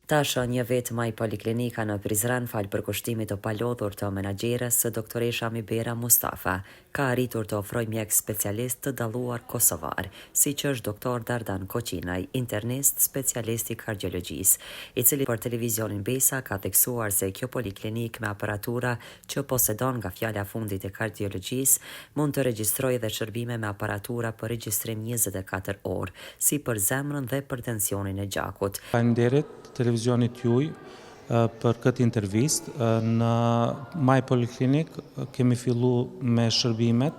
Tash një vit më poliklinika në Prizren fal përkushtimit të palodhur të menaxheres së doktoresha Mibera Mustafa, ka arritur të ofrojë mjek specialist të dalluar kosovar, siç është doktor Dardan Koqinaj, internist specialist i kardiologjisë, i cili për televizionin Besa ka theksuar se kjo poliklinik me aparatura që posedon nga fjala fundit e kardiologjisë mund të regjistrojë dhe shërbime me aparatura për regjistrim 24 orë, si për zemrën dhe për tensionin e gjakut. Faleminderit televizionit juaj për këtë intervistë. Në My Poliklinik kemi filluar me shërbimet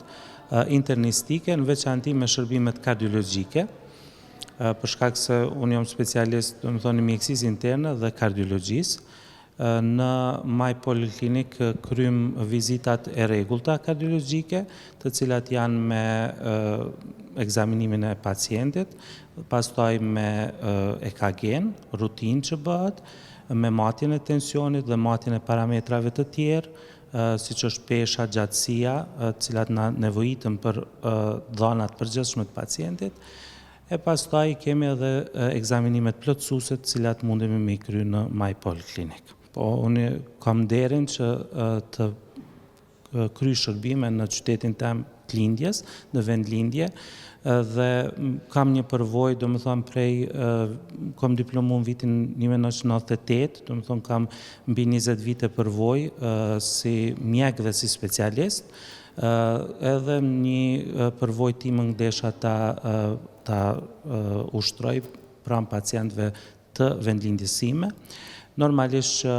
internistike, në veçanti me shërbimet kardiologjike, për shkak se unë jam specialist, do të thonë, mjekësisë interne dhe kardiologjisë. Në My Poliklinik kryjm vizitat e rregullta kardiologjike, të cilat janë me ekzaminimin e pacientit, pastaj me EKG-n, rutinë që bëhet, me matjen e tensionit dhe matjen e parametrave të tjerë, siç është pesha, gjatësia, të cilat na nevojitën për dhënat përgjithshme të pacientit. E pastaj kemi edhe ekzaminimet plotësuese të cilat mundemi me i kry në My Poliklinik. Po unë kam nderin që të kryj shërbime në qytetin tim të lindjes, në vend lindje, dhe kam një përvojë, do më thonë, kam diplomuar në vitin 1998, do më thonë kam mbi 20 vite përvojë si mjek dhe si specialist, edhe një përvojë tim ndesha ta ushtroj pranë pacientëve të vendlindjes sime. Normalisht që,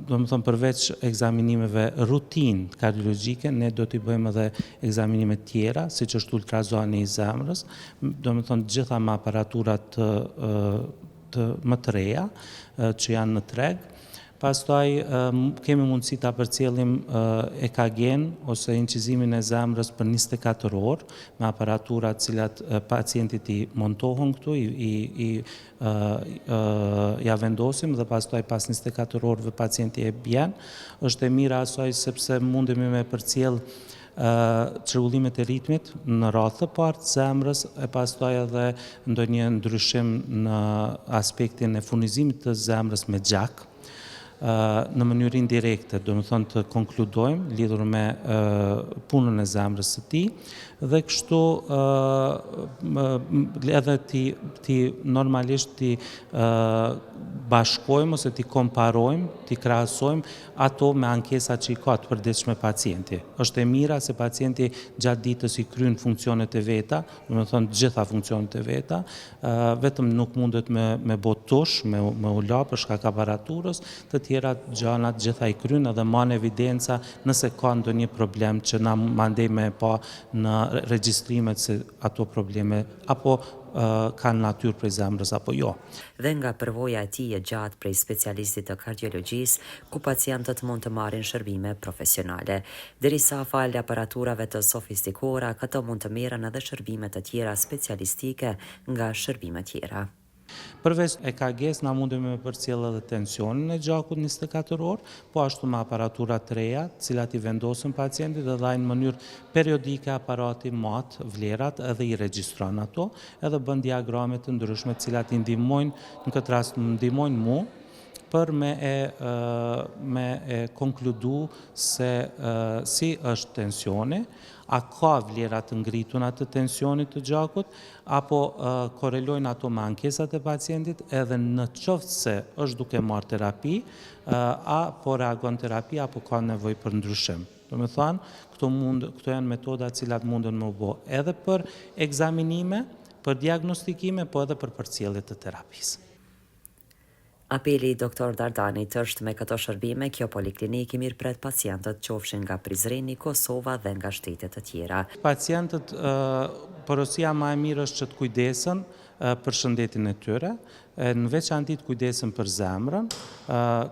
do më thonë, përveç ekzaminimeve rutinë kardiologjike, ne do t'i bëjmë edhe ekzaminime tjera, siç është ultrazoni i zemrës, do më thonë gjitha me aparaturat më të reja që janë në treg. Pastaj kemi mundësi ta përcjellim EKG-n ose incizimin e zemrës për 24 orë me aparatura të cilat pacientit i montohen këtu, ja vendosim dhe pastaj pas 24 orëve pacienti e bjen. Është e mira asaj sepse mundemi me përcjell çrregullimet e ritmit në radhë të parë të zemrës, e pastaj edhe ndonjë ndryshim në aspektin e furnizimit të zemrës me gjak, në mënyrë indirekte, do të thonë të konkludojmë lidhur me punën e zemrës së tij, dhe kështu edhe ti normalisht ti bashkojmë ose ti komparojmë, ti krahasojmë ato me ankesat që i ka të përditshme pacienti. Është e mira se pacienti gjatë ditës i kryen funksionet e veta, do të thonë gjitha funksionet e veta, vetëm nuk mundet me bë tush, me u la për shkak aparaturës, të tjera gjanat gjitha i kryen edhe man evidenca nëse ka ndonjë problem që na mandej me pa në regjistrimet se ato probleme apo kanë natyrë prej zemrës apo jo. Dhe nga përvoja e tij e gjatë prej specialistit të kardiologjisë, ku pacientët mund të marrin shërbime profesionale. Derisa fal aparaturave të sofistikuara, këto mund të merren edhe shërbime të tjera specialistike nga shërbime tjera. Përveç EKG-s na mundemi me përcjell edhe tensionin e gjakut 24 orë, po ashtu me aparatura të reja, të cilat i vendosen pacientit dhe në mënyrë periodike aparati mat vlerat edhe i regjistron ato, edhe bën diagrame të ndryshme të cilat i ndihmojnë, në këtë rast më ndihmojnë mua për me e konkludu se si është tensioni, a ka vlera të ngrituna të tensionit të gjakut, apo korelojnë ato me ankesat e pacientit, edhe në qoftë se është duke marrë terapi, apo reagon terapi, apo ka nevojë për ndryshim. Do me thënë, këto janë metoda cilat munden me u bë edhe për ekzaminime, për diagnostikime, po edhe për përcjellje të terapisë. Apeli i doktor Dardanit është me këto shërbime, kjo poliklinik i mirëpret pacientët qofshin nga Prizreni, Kosova dhe nga shtetet të tjera. Pacientët, porosia më e mirë është që të kujdesen për shëndetin e tyre, në veçanti të kujdesen për zemrën.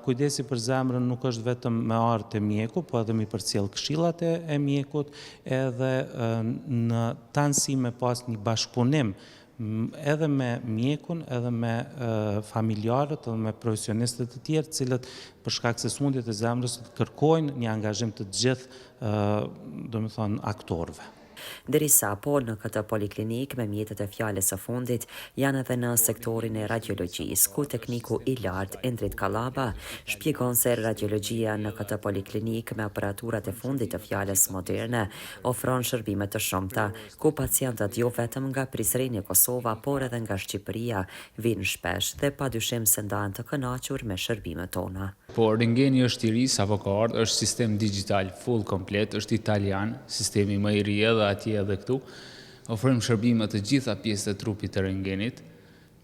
Kujdesi për zemrën nuk është vetëm me arë të mjeku, po edhe mi përcjell këshillat e mjekut, edhe në tansi me pas një bashkëpunim edhe me mjekun, edhe me familjarët, edhe me profesionistët të tjerë, cilët për shkak se sëmundjet e zemrës kërkojnë një angazhim të gjithë, do të thonë, aktorëve. Derisa po në këtë poliklinik me mjetet e fjalës së fundit janë edhe në sektorin e radiologjisë, ku tekniku i lartë Endrit Kallaba shpjegon se radiologjia në këtë poliklinik me aparaturat e fundit të fjalës moderne ofron shërbime të shumta, ku pacientët jo vetëm nga Prizreni, Kosova, por edhe nga Shqipëria vinë shpesh dhe padyshim se ndahen të kënaqur me shërbimet tona. Po rengeni është i ri apo ka ardhur, është sistem digital full komplet, është italian, sistemi më i ri edhe atje edhe këtu. Ofrojmë shërbime të gjitha pjesët e trupit të rengenit,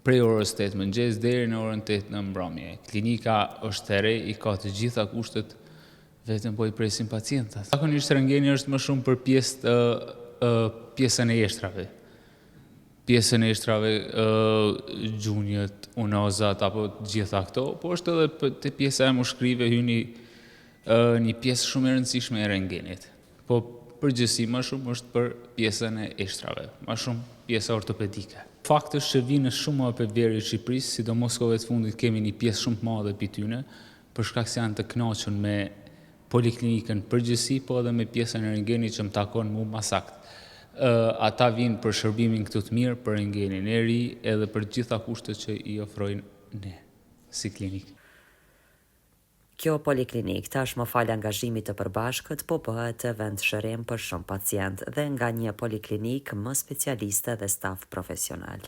prej orës 8 mëngjes deri në orën 8 në mbrëmje. Klinika është e re, i ka të gjitha kushtet, vetëm po i presim pacientat. Zakonisht rengeni është më shumë për pjesën e jeshtrave. Pjesën e shtrave, gjunjët, unozat, apo gjitha këto, po është edhe të pjesa e mushkrive hyni një pjesë shumë e rëndësishme e rengenit. Po përgjithësi më shumë është për pjesën e shtrave, më shumë pjesa ortopedike. Fakti është që vinë shumë OPV-ri i Shqipërisë, sidomos kohëve të fundit kemi një pjesë shumë të madhe për tyne, për shkak se janë të kënaqur me poliklinikën përgjithësi, po edhe me pjesën e rengenit që më takon mu më saktë. Ata vinë për shërbimin këtu të mirë, për rengenin e ri, edhe për gjitha kushtet që i ofrojnë ne, si klinikë. Kjo poliklinik tashmë fal angazhimit të përbashkët po bëhet vend shërim për shumë pacient dhe nga një poliklinik më specialiste dhe staf profesional.